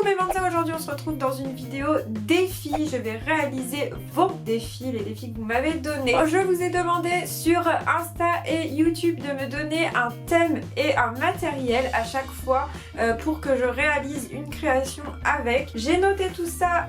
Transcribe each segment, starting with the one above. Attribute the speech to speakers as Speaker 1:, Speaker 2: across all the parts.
Speaker 1: mes Manza, aujourd'hui on se retrouve dans une vidéo défi. Je vais réaliser vos défis, les défis que vous m'avez donnés. Je vous ai demandé sur Insta et YouTube de me donner un thème et un matériel à chaque fois pour que je réalise une création avec. J'ai noté tout ça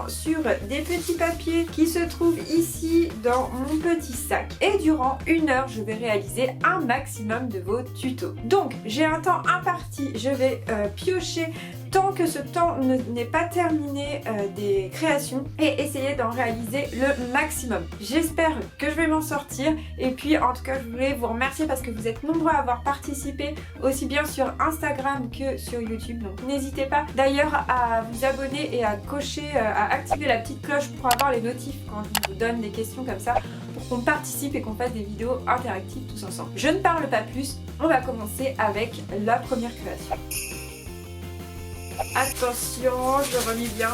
Speaker 1: sur des petits papiers qui se trouvent ici dans mon petit sac. Et durant 1 heure, je vais réaliser un maximum de vos tutos. Donc j'ai un temps imparti, je vais piocher tant que ce temps n'est pas terminé des créations et essayer d'en réaliser le maximum. J'espère que je vais m'en sortir et puis en tout cas je voulais vous remercier parce que vous êtes nombreux à avoir participé aussi bien sur Instagram que sur YouTube, donc n'hésitez pas d'ailleurs à vous abonner et à cocher, à activer la petite cloche pour avoir les notifs quand je vous donne des questions comme ça, pour qu'on participe et qu'on fasse des vidéos interactives tous ensemble. Je ne parle pas plus, on va commencer avec la première création. Attention, je relis bien.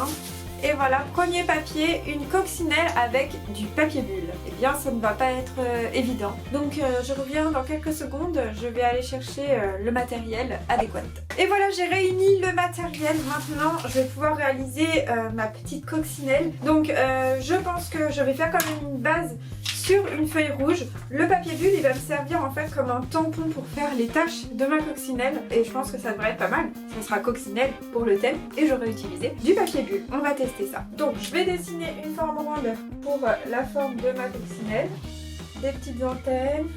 Speaker 1: Et voilà, premier papier, une coccinelle avec du papier bulle. Eh bien, ça ne va pas être évident. Donc, je reviens dans quelques secondes. Je vais aller chercher le matériel adéquat. Et voilà, j'ai réuni le matériel. Maintenant, je vais pouvoir réaliser ma petite coccinelle. Donc, je pense que je vais faire quand même une base sur une feuille rouge. Le papier bulle, il va me servir en fait comme un tampon pour faire les taches de ma coccinelle. Et je pense que ça devrait être pas mal. Ça sera coccinelle pour le thème. Et j'aurai utilisé du papier bulle. On va tester ça. Donc je vais dessiner une forme ronde pour la forme de ma coccinelle. Des petites antennes.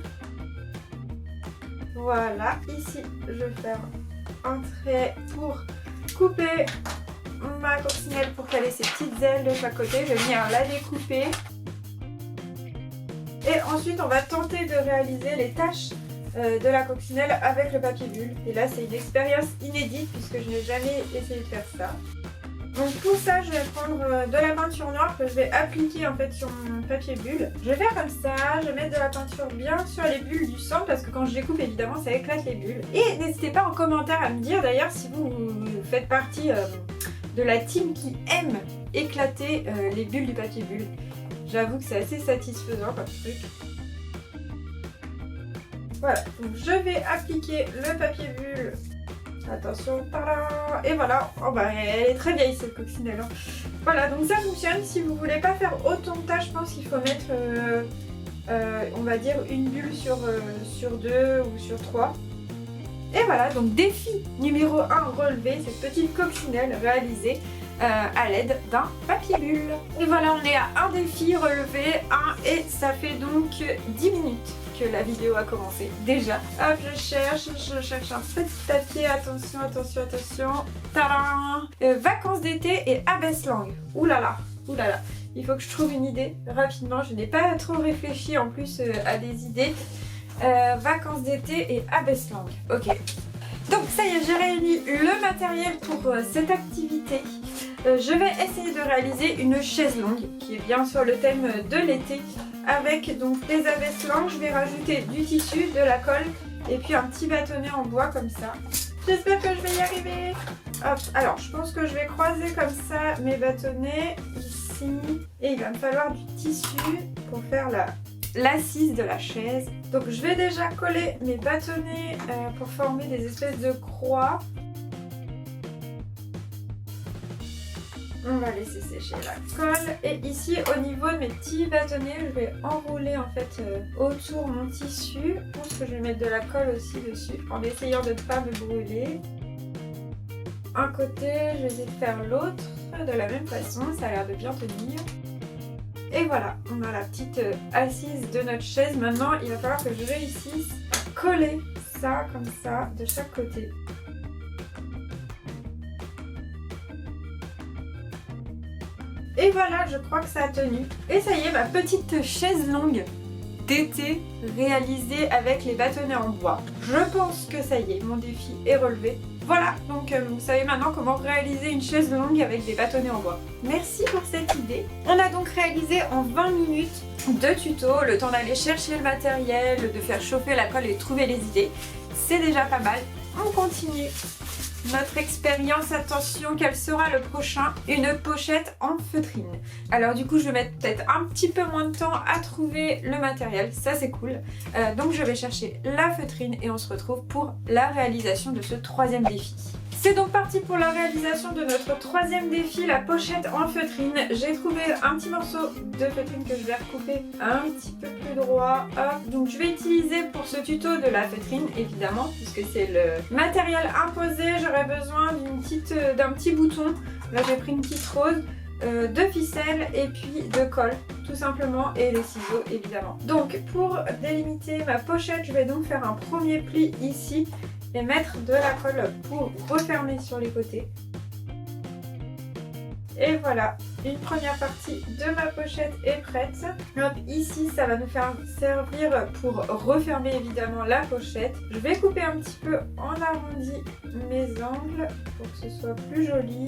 Speaker 1: Voilà. Ici, je vais faire un trait pour couper ma coccinelle pour qu'elle ait ses petites ailes de chaque côté. Je vais venir la découper. Et ensuite, on va tenter de réaliser les taches de la coccinelle avec le papier bulle. Et là, c'est une expérience inédite puisque je n'ai jamais essayé de faire ça. Donc pour ça, je vais prendre de la peinture noire que je vais appliquer en fait sur mon papier bulle. Je vais faire comme ça, je vais mettre de la peinture bien sur les bulles du centre parce que quand je découpe, évidemment, ça éclate les bulles. Et n'hésitez pas en commentaire à me dire d'ailleurs si vous faites partie de la team qui aime éclater les bulles du papier bulle. J'avoue que c'est assez satisfaisant comme truc. Voilà, donc je vais appliquer le papier bulle. Attention, par là. Et voilà, oh bah elle est très vieille cette coccinelle. Hein. Voilà, donc ça fonctionne. Si vous voulez pas faire autant de tâches, je pense qu'il faut mettre, on va dire, une bulle sur 2 ou sur 3. Et voilà, donc défi numéro 1 relevé, cette petite coccinelle réalisée à l'aide d'un papier bulle. Et voilà, on est à un défi relevé, et ça fait donc 10 minutes que la vidéo a commencé déjà. Hop, je cherche un petit papier, attention, attention, attention. Tadam! Vacances d'été et abaisse-langue. Oulala, oulala. Il faut que je trouve une idée rapidement, je n'ai pas trop réfléchi en plus à des idées. Vacances d'été et abaisse-langue. Ok. Donc ça y est, j'ai réuni le matériel pour cette activité. Je vais essayer de réaliser une chaise longue qui est bien sur le thème de l'été avec donc des abaisse-langues. Je vais rajouter du tissu, de la colle et puis un petit bâtonnet en bois comme ça. J'espère que je vais y arriver. Hop, alors je pense que je vais croiser comme ça mes bâtonnets ici et il va me falloir du tissu pour faire l'assise de la chaise. Donc je vais déjà coller mes bâtonnets pour former des espèces de croix. On va laisser sécher la colle. Et ici au niveau de mes petits bâtonnets, je vais enrouler en fait autour mon tissu. Je pense que je vais mettre de la colle aussi dessus en essayant de ne pas me brûler. Un côté, je vais essayer de faire l'autre de la même façon, ça a l'air de bien tenir. Et voilà, on a la petite assise de notre chaise. Maintenant, il va falloir que je réussisse à coller ça comme ça de chaque côté. Et voilà, je crois que ça a tenu. Et ça y est, ma petite chaise longue d'été réalisée avec les bâtonnets en bois. Je pense que ça y est, mon défi est relevé. Voilà, donc vous savez maintenant comment réaliser une chaise longue avec des bâtonnets en bois. Merci pour cette idée. On a donc réalisé en 20 minutes de tuto, le temps d'aller chercher le matériel, de faire chauffer la colle et de trouver les idées. C'est déjà pas mal. On continue notre expérience. Attention, quel sera le prochain? Une pochette en feutrine. Alors du coup je vais mettre peut-être un petit peu moins de temps à trouver le matériel, ça c'est cool. Donc je vais chercher la feutrine et on se retrouve pour la réalisation de ce troisième défi. C'est donc parti pour la réalisation de notre troisième défi, la pochette en feutrine. J'ai trouvé un petit morceau de feutrine que je vais recouper un petit peu plus droit. Hop. Donc je vais utiliser pour ce tuto de la feutrine, évidemment, puisque c'est le matériel imposé. J'aurais besoin d'un petit bouton. Là j'ai pris une petite rose. De ficelle et puis de colle tout simplement, et les ciseaux évidemment. Donc pour délimiter ma pochette, je vais donc faire un premier pli ici et mettre de la colle pour refermer sur les côtés. Et voilà, une première partie de ma pochette est prête. Hop, ici ça va nous faire servir pour refermer évidemment la pochette. Je vais couper un petit peu en arrondi mes angles pour que ce soit plus joli.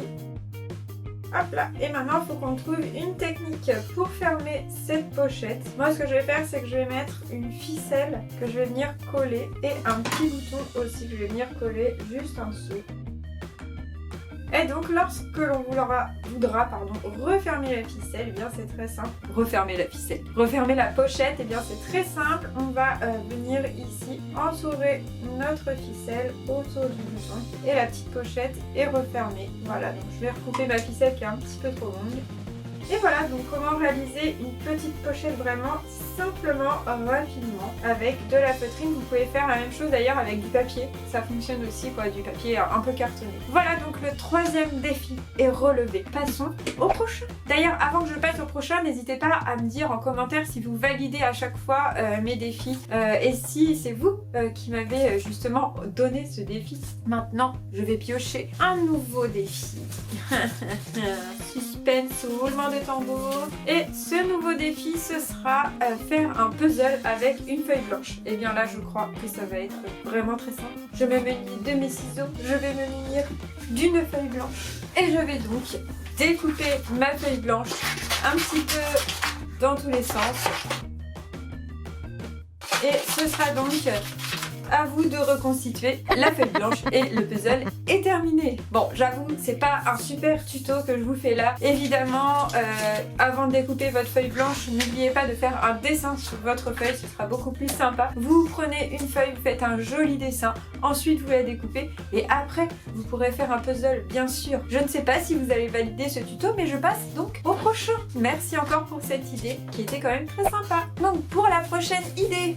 Speaker 1: Hop là, et maintenant il faut qu'on trouve une technique pour fermer cette pochette. Moi ce que je vais faire, c'est que je vais mettre une ficelle que je vais venir coller et un petit bouton aussi que je vais venir coller juste en dessous. Et donc lorsque l'on voudra refermer la ficelle, eh bien c'est très simple. Refermer la ficelle. Refermer la pochette, eh bien c'est très simple. On va venir ici entourer notre ficelle autour du bouton et la petite pochette est refermée. Voilà, donc je vais recouper ma ficelle qui est un petit peu trop longue. Et voilà donc comment réaliser une petite pochette vraiment simplement, rapidement, avec de la feutrine. Vous pouvez faire la même chose d'ailleurs avec du papier, ça fonctionne aussi quoi, du papier un peu cartonné. Voilà donc le troisième défi est relevé. Passons au prochain. D'ailleurs avant que je passe au prochain, n'hésitez pas à me dire en commentaire si vous validez à chaque fois mes défis et si c'est vous qui m'avez justement donné ce défi. Maintenant je vais piocher un nouveau défi. Suspense, roulement de tambour. Et ce nouveau défi, ce sera faire un puzzle avec une feuille blanche. Et bien là, je crois que ça va être vraiment très simple. Je vais me munir de mes ciseaux, je vais me munir d'une feuille blanche. Et je vais donc découper ma feuille blanche un petit peu dans tous les sens. Et ce sera donc à vous de reconstituer la feuille blanche et le puzzle est terminé. Bon, j'avoue, c'est pas un super tuto que je vous fais là. Évidemment, avant de découper votre feuille blanche, n'oubliez pas de faire un dessin sur votre feuille, ce sera beaucoup plus sympa. Vous prenez une feuille, vous faites un joli dessin, ensuite vous la découpez et après, vous pourrez faire un puzzle, bien sûr. Je ne sais pas si vous allez valider ce tuto, mais je passe donc au prochain. Merci encore pour cette idée qui était quand même très sympa. Donc, pour la prochaine idée,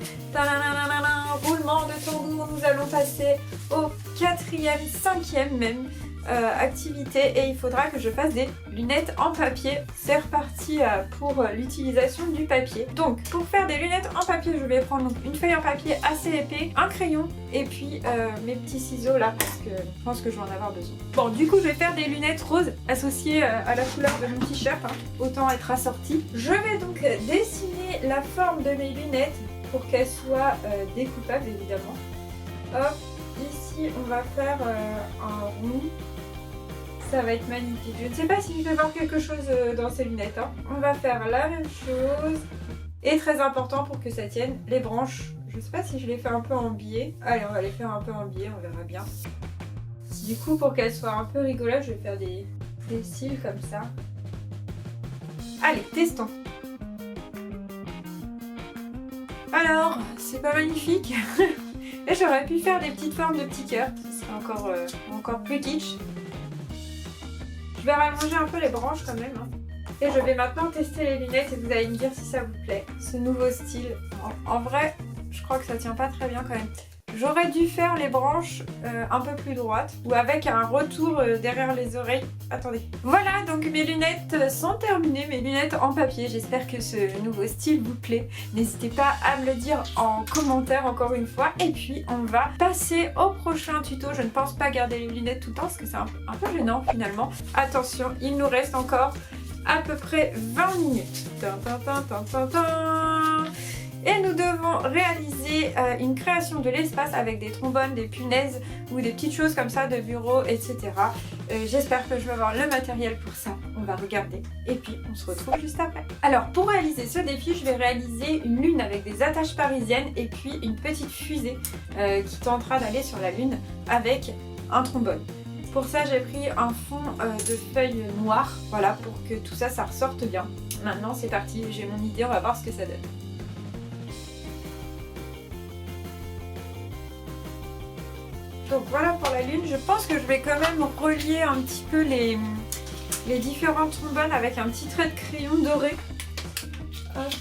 Speaker 1: roulement de tambour, nous allons passer au 4e, 5e même activité et il faudra que je fasse des lunettes en papier. C'est reparti pour l'utilisation du papier. Donc pour faire des lunettes en papier, je vais prendre donc une feuille en papier assez épais, un crayon et puis mes petits ciseaux là parce que je pense que je vais en avoir besoin. Bon, du coup je vais faire des lunettes roses associées à la couleur de mon t-shirt, hein. Autant être assorti. Je vais donc dessiner la forme de mes lunettes pour qu'elles soient découpables évidemment. Hop, ici on va faire un rond. Ça va être magnifique. Je ne sais pas si je vais voir quelque chose dans ces lunettes. Hein. On va faire la même chose. Et très important pour que ça tienne, les branches. Je ne sais pas si je les fais un peu en biais. Allez, on va les faire un peu en biais, on verra bien. Du coup, pour qu'elles soient un peu rigolotes, je vais faire des cils comme ça. Allez, testons. Alors, c'est pas magnifique. Et j'aurais pu faire des petites formes de petits cœurs. Ce serait encore plus kitsch. Je vais rallonger un peu les branches quand même. Hein. Et je vais maintenant tester les lunettes et vous allez me dire si ça vous plaît. Ce nouveau style. En vrai, je crois que ça tient pas très bien quand même. J'aurais dû faire les branches un peu plus droites ou avec un retour derrière les oreilles. Attendez. Voilà, donc mes lunettes sont terminées, mes lunettes en papier. J'espère que ce nouveau style vous plaît. N'hésitez pas à me le dire en commentaire encore une fois. Et puis, on va passer au prochain tuto. Je ne pense pas garder les lunettes tout le temps parce que c'est un peu gênant finalement. Attention, il nous reste encore à peu près 20 minutes. Et nous devons réaliser une création de l'espace avec des trombones, des punaises ou des petites choses comme ça de bureau, etc. J'espère que je vais avoir le matériel pour ça. On va regarder et puis on se retrouve juste après. Alors pour réaliser ce défi, je vais réaliser une lune avec des attaches parisiennes et puis une petite fusée qui tentera d'aller sur la lune avec un trombone. Pour ça, j'ai pris un fond de feuilles noires, voilà, pour que tout ça, ça ressorte bien. Maintenant, c'est parti, j'ai mon idée, on va voir ce que ça donne. Donc voilà pour la lune. Je pense que je vais quand même relier un petit peu les différents trombones avec un petit trait de crayon doré. Hop.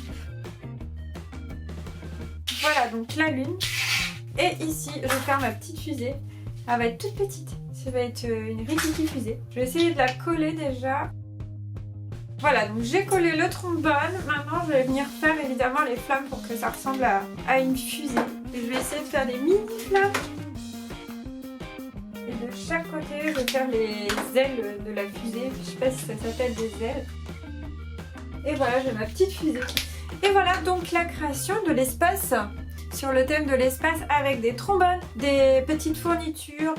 Speaker 1: Voilà donc la lune. Et ici je vais faire ma petite fusée. Elle va être toute petite. Ça va être une rikiki fusée. Je vais essayer de la coller déjà. Voilà, donc j'ai collé le trombone. Maintenant, je vais venir faire évidemment les flammes pour que ça ressemble à une fusée. Et je vais essayer de faire des mini flammes. Et de chaque côté, je vais faire les ailes de la fusée. Je sais pas si ça s'appelle des ailes. Et voilà, j'ai ma petite fusée. Et voilà donc la création de l'espace. Sur le thème de l'espace avec des trombones, des petites fournitures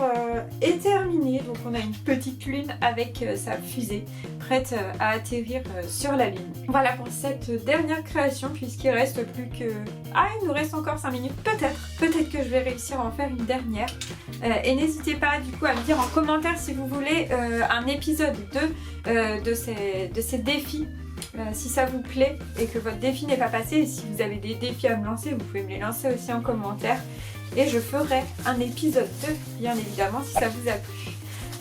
Speaker 1: est terminée. Donc on a une petite lune avec sa fusée prête à atterrir sur la lune. Voilà pour cette dernière création puisqu'il reste plus que... Ah, il nous reste encore 5 minutes peut-être. Peut-être que je vais réussir à en faire une dernière. Et n'hésitez pas du coup à me dire en commentaire si vous voulez un épisode 2 de ces défis. Si ça vous plaît et que votre défi n'est pas passé, et si vous avez des défis à me lancer, vous pouvez me les lancer aussi en commentaire. Et je ferai un épisode 2, bien évidemment, si ça vous a plu.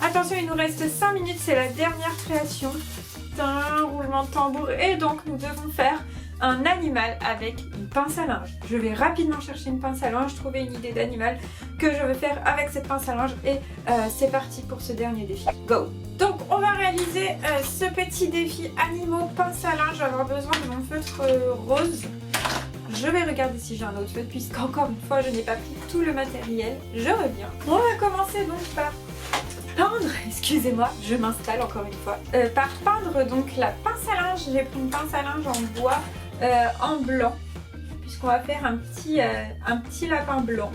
Speaker 1: Attention, il nous reste 5 minutes, c'est la dernière création. Un roulement de tambour. Et donc, nous devons faire un animal avec une pince à linge. Je vais rapidement chercher une pince à linge, trouver une idée d'animal que je veux faire avec cette pince à linge. Et c'est parti pour ce dernier défi. Go! Donc on va réaliser ce petit défi animaux pince à linge. Je vais avoir besoin de mon feutre rose. Je vais regarder si j'ai un autre feutre puisqu'encore une fois je n'ai pas pris tout le matériel. Je reviens. On va commencer donc par peindre, excusez-moi, je m'installe encore une fois. Par peindre donc la pince à linge. J'ai pris une pince à linge en bois en blanc puisqu'on va faire un petit lapin blanc.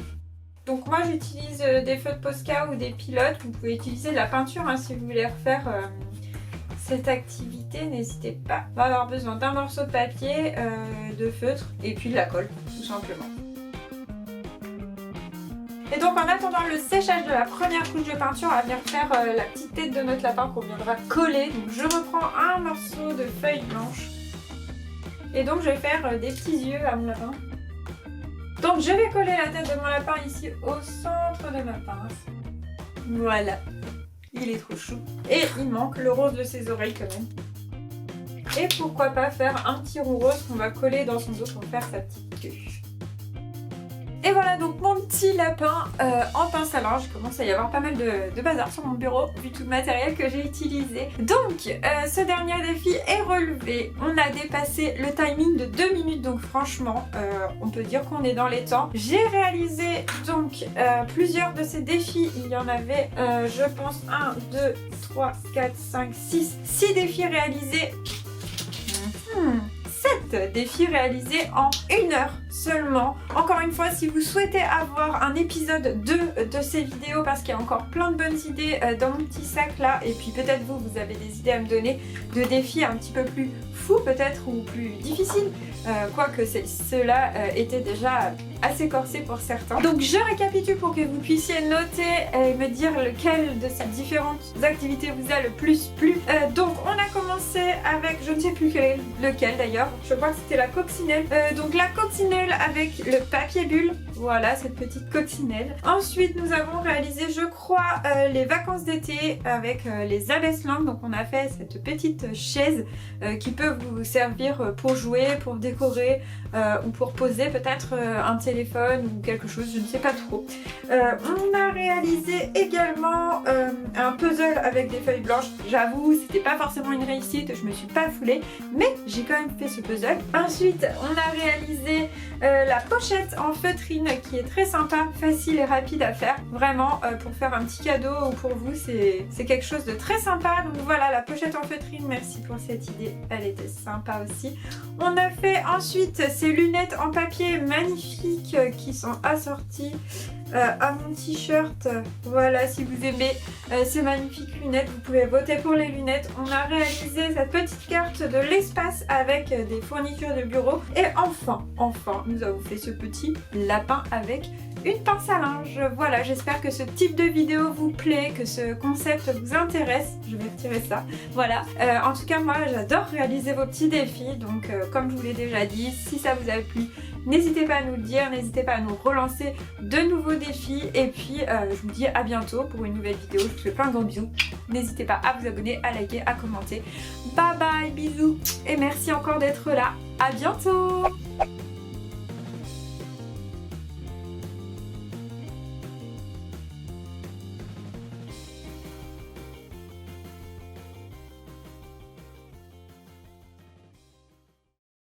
Speaker 1: Donc moi j'utilise des feutres Posca ou des pilotes. Vous pouvez utiliser de la peinture hein, si vous voulez refaire cette activité, n'hésitez pas. On va avoir besoin d'un morceau de papier, de feutre et puis de la colle tout simplement. Et donc en attendant le séchage de la première couche de peinture, on va venir faire la petite tête de notre lapin qu'on viendra coller. Donc je reprends un morceau de feuille blanche et donc je vais faire des petits yeux à mon lapin. Donc je vais coller la tête de mon lapin ici au centre de ma pince. Voilà, il est trop chou. Et il manque le rose de ses oreilles quand même. Et pourquoi pas faire un petit roux rose qu'on va coller dans son dos pour faire sa petite queue. Et voilà donc mon petit lapin en pince à linge. Il commence à y avoir pas mal de bazar sur mon bureau vu tout le matériel que j'ai utilisé. Donc ce dernier défi est relevé. On a dépassé le timing de 2 minutes donc franchement on peut dire qu'on est dans les temps. J'ai réalisé donc plusieurs de ces défis. Il y en avait je pense 1, 2, 3, 4, 5, 6 défis réalisés. 7 défis réalisés en 1 heure seulement. Encore une fois, si vous souhaitez avoir un épisode 2 de ces vidéos, parce qu'il y a encore plein de bonnes idées dans mon petit sac là, et puis peut-être vous avez des idées à me donner de défis un petit peu plus fous peut-être ou plus difficiles, quoique ceux-là étaient déjà assez corsés pour certains. Donc je récapitule pour que vous puissiez noter et me dire lequel de ces différentes activités vous a le plus plu. Donc on a commencé avec, je ne sais plus lequel d'ailleurs, je crois que c'était la coccinelle. Donc la coccinelle avec le papier bulle, voilà cette petite coccinelle. Ensuite nous avons réalisé je crois les vacances d'été avec les abaisse-langues. Donc on a fait cette petite chaise qui peut vous servir pour jouer, pour décorer ou pour poser peut-être un téléphone ou quelque chose, je ne sais pas trop. On a réalisé également un puzzle avec des feuilles blanches. J'avoue c'était pas forcément une réussite, je me suis pas foulée, mais j'ai quand même fait ce puzzle. Ensuite on a réalisé la pochette en feutrine qui est très sympa, facile et rapide à faire. Vraiment pour faire un petit cadeau ou pour vous c'est quelque chose de très sympa. Donc voilà la pochette en feutrine, merci pour cette idée, elle était sympa aussi. On a fait ensuite ces lunettes en papier magnifiques qui sont assorties à mon t-shirt. Voilà, si vous aimez ces magnifiques lunettes, vous pouvez voter pour les lunettes. On a réalisé cette petite carte de l'espace avec des fournitures de bureau. Et enfin, nous avons fait ce petit lapin avec une pince à linge. Voilà, j'espère que ce type de vidéo vous plaît, que ce concept vous intéresse. Je vais retirer ça. Voilà, en tout cas moi j'adore réaliser vos petits défis. Donc comme je vous l'ai déjà dit, si ça vous a plu, N'hésitez pas à nous le dire, n'hésitez pas à nous relancer de nouveaux défis. Et puis je vous dis à bientôt pour une nouvelle vidéo. Je vous fais plein de gros bisous. N'hésitez pas à vous abonner, à liker, à commenter. Bye bye, bisous et merci encore d'être là. À bientôt.